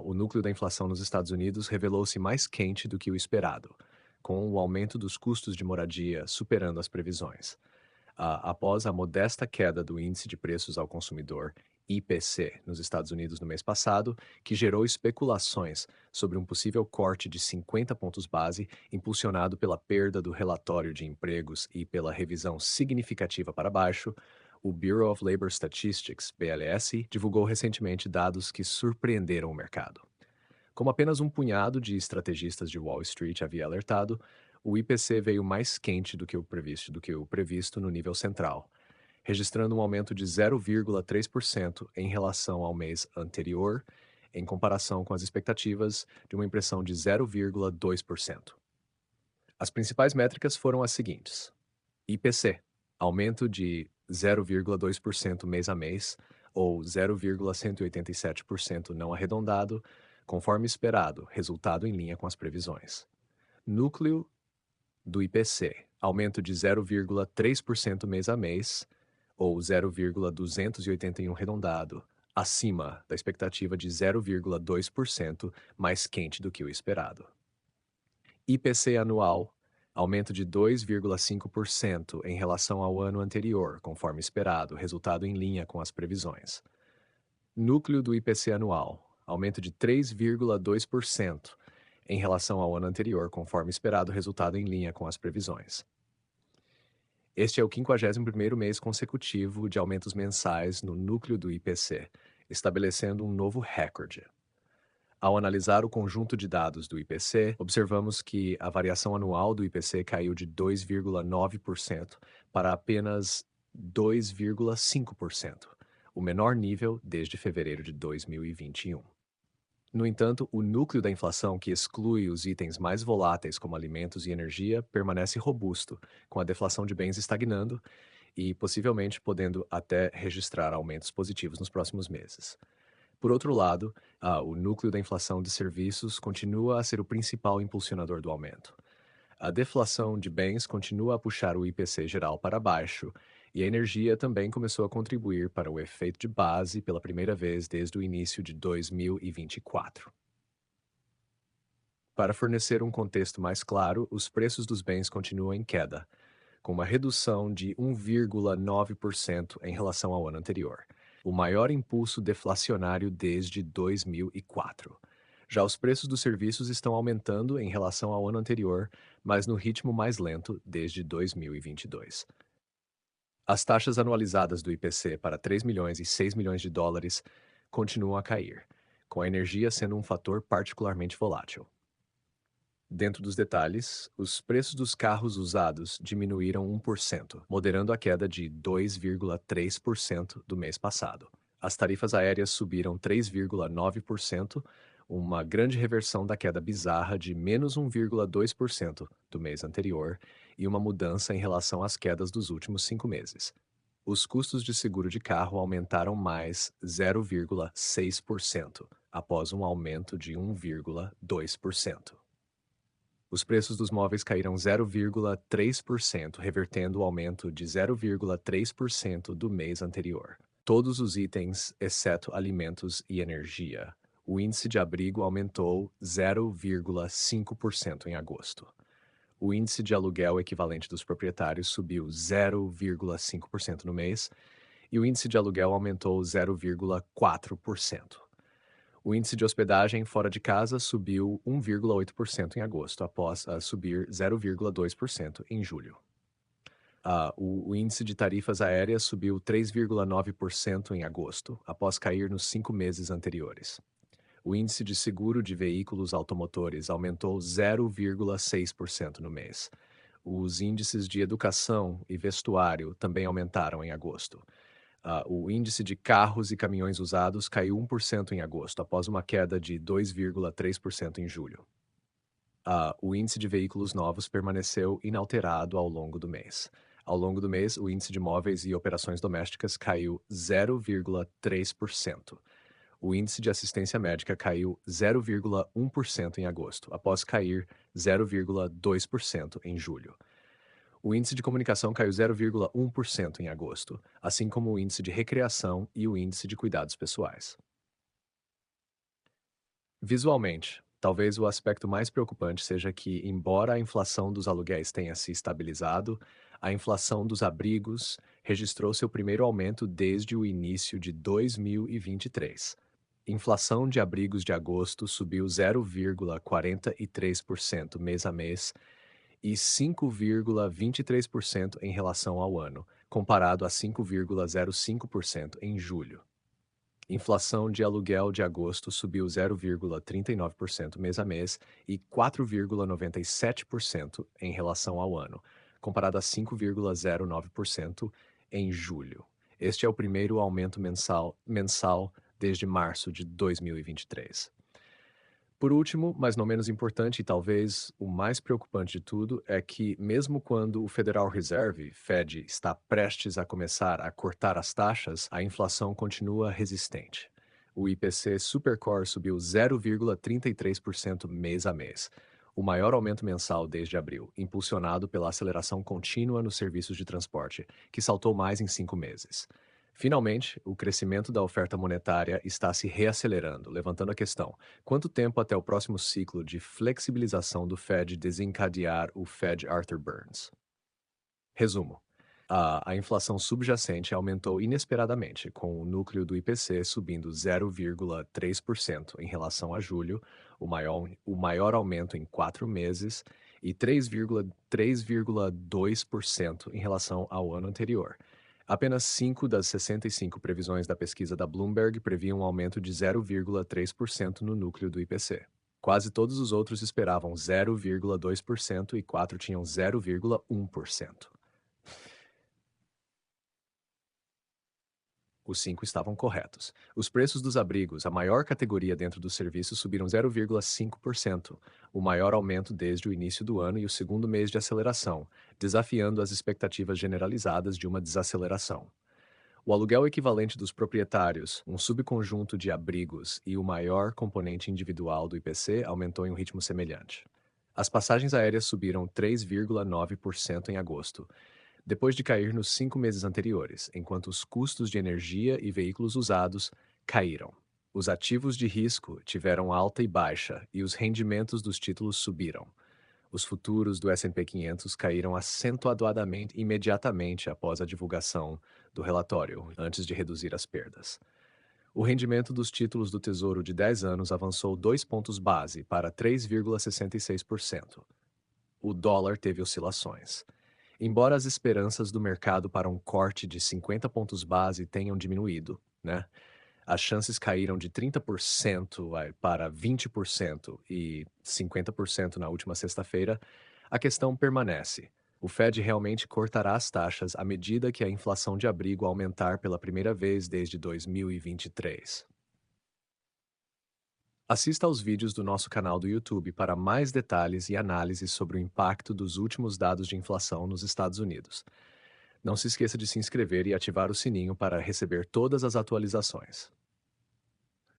O núcleo da inflação nos Estados Unidos revelou-se mais quente do que o esperado, com o aumento dos custos de moradia superando as previsões. Após a modesta queda do Índice de Preços ao Consumidor, IPC, nos Estados Unidos no mês passado, que gerou especulações sobre um possível corte de 50 pontos base, impulsionado pela perda do relatório de empregos e pela revisão significativa para baixo, o Bureau of Labor Statistics, BLS, divulgou recentemente dados que surpreenderam o mercado. Como apenas um punhado de estrategistas de Wall Street havia alertado, o IPC veio mais quente do que o previsto no nível central, registrando um aumento de 0,3% em relação ao mês anterior, em comparação com as expectativas de uma impressão de 0,2%. As principais métricas foram as seguintes: IPC, aumento de 0,2% mês a mês, ou 0,187% não arredondado, conforme esperado, resultado em linha com as previsões. Núcleo do IPC, aumento de 0,3% mês a mês, ou 0,281 arredondado, acima da expectativa de 0,2%, mais quente do que o esperado. IPC anual, aumento de 2,5% em relação ao ano anterior, conforme esperado, resultado em linha com as previsões. Núcleo do IPC anual, aumento de 3,2% em relação ao ano anterior, conforme esperado, resultado em linha com as previsões. Este é o 51º mês consecutivo de aumentos mensais no núcleo do IPC, estabelecendo um novo recorde. Ao analisar o conjunto de dados do IPC, observamos que a variação anual do IPC caiu de 2,9% para apenas 2,5%, o menor nível desde fevereiro de 2021. No entanto, o núcleo da inflação, que exclui os itens mais voláteis como alimentos e energia, permanece robusto, com a deflação de bens estagnando e possivelmente podendo até registrar aumentos positivos nos próximos meses. Por outro lado, o núcleo da inflação de serviços continua a ser o principal impulsionador do aumento. A deflação de bens continua a puxar o IPC geral para baixo, e a energia também começou a contribuir para o efeito de base pela primeira vez desde o início de 2024. Para fornecer um contexto mais claro, os preços dos bens continuam em queda, com uma redução de 1,9% em relação ao ano anterior, o maior impulso deflacionário desde 2004. Já os preços dos serviços estão aumentando em relação ao ano anterior, mas no ritmo mais lento desde 2022. As taxas anualizadas do IPC para 3 milhões e 6 milhões de dólares continuam a cair, com a energia sendo um fator particularmente volátil. Dentro dos detalhes, os preços dos carros usados diminuíram 1%, moderando a queda de 2,3% do mês passado. As tarifas aéreas subiram 3,9%, uma grande reversão da queda bizarra de menos 1,2% do mês anterior e uma mudança em relação às quedas dos últimos 5 meses. Os custos de seguro de carro aumentaram mais 0,6%, após um aumento de 1,2%. Os preços dos móveis caíram 0,3%, revertendo o aumento de 0,3% do mês anterior. Todos os itens, exceto alimentos e energia. O índice de abrigo aumentou 0,5% em agosto. O índice de aluguel equivalente dos proprietários subiu 0,5% no mês e o índice de aluguel aumentou 0,4%. O índice de hospedagem fora de casa subiu 1,8% em agosto, após subir 0,2% em julho. O índice de tarifas aéreas subiu 3,9% em agosto, após cair nos 5 meses anteriores. O índice de seguro de veículos automotores aumentou 0,6% no mês. Os índices de educação e vestuário também aumentaram em agosto. O índice de carros e caminhões usados caiu 1% em agosto, após uma queda de 2,3% em julho. O índice de veículos novos permaneceu inalterado ao longo do mês. Ao longo do mês, o índice de móveis e operações domésticas caiu 0,3%. O índice de assistência médica caiu 0,1% em agosto, após cair 0,2% em julho. O índice de comunicação caiu 0,1% em agosto, assim como o índice de recreação e o índice de cuidados pessoais. Visualmente, talvez o aspecto mais preocupante seja que, embora a inflação dos aluguéis tenha se estabilizado, a inflação dos abrigos registrou seu primeiro aumento desde o início de 2023. Inflação de abrigos de agosto subiu 0,43% mês a mês e 5,23% em relação ao ano, comparado a 5,05% em julho. Inflação de aluguel de agosto subiu 0,39% mês a mês e 4,97% em relação ao ano, comparado a 5,09% em julho. Este é o primeiro aumento mensal desde março de 2023. Por último, mas não menos importante e talvez o mais preocupante de tudo, é que mesmo quando o Federal Reserve, Fed, está prestes a começar a cortar as taxas, a inflação continua resistente. O IPC Supercore subiu 0,33% mês a mês, o maior aumento mensal desde abril, impulsionado pela aceleração contínua nos serviços de transporte, que saltou mais em 5 meses. Finalmente, o crescimento da oferta monetária está se reacelerando, levantando a questão: quanto tempo até o próximo ciclo de flexibilização do Fed desencadear o Fed Arthur Burns? Resumo: a inflação subjacente aumentou inesperadamente, com o núcleo do IPC subindo 0,3% em relação a julho, o maior aumento em 4 meses, e 3,2% em relação ao ano anterior. Apenas 5 das 65 previsões da pesquisa da Bloomberg previam um aumento de 0,3% no núcleo do IPC. Quase todos os outros esperavam 0,2% e 4 tinham 0,1%. Os 5 estavam corretos. Os preços dos abrigos, a maior categoria dentro dos serviços, subiram 0,5%, o maior aumento desde o início do ano e o segundo mês de aceleração, desafiando as expectativas generalizadas de uma desaceleração. O aluguel equivalente dos proprietários, um subconjunto de abrigos e o maior componente individual do IPC, aumentou em um ritmo semelhante. As passagens aéreas subiram 3,9% em agosto, depois de cair nos 5 meses anteriores, enquanto os custos de energia e veículos usados caíram. Os ativos de risco tiveram alta e baixa e os rendimentos dos títulos subiram. Os futuros do S&P 500 caíram acentuadamente imediatamente após a divulgação do relatório, antes de reduzir as perdas. O rendimento dos títulos do Tesouro de 10 anos avançou 2 pontos base para 3,66%. O dólar teve oscilações. Embora as esperanças do mercado para um corte de 50 pontos base tenham diminuído, né? As chances caíram de 30% para 20% e 50% na última sexta-feira. A questão permanece: o Fed realmente cortará as taxas à medida que a inflação de abrigo aumentar pela primeira vez desde 2023. Assista aos vídeos do nosso canal do YouTube para mais detalhes e análises sobre o impacto dos últimos dados de inflação nos Estados Unidos. Não se esqueça de se inscrever e ativar o sininho para receber todas as atualizações.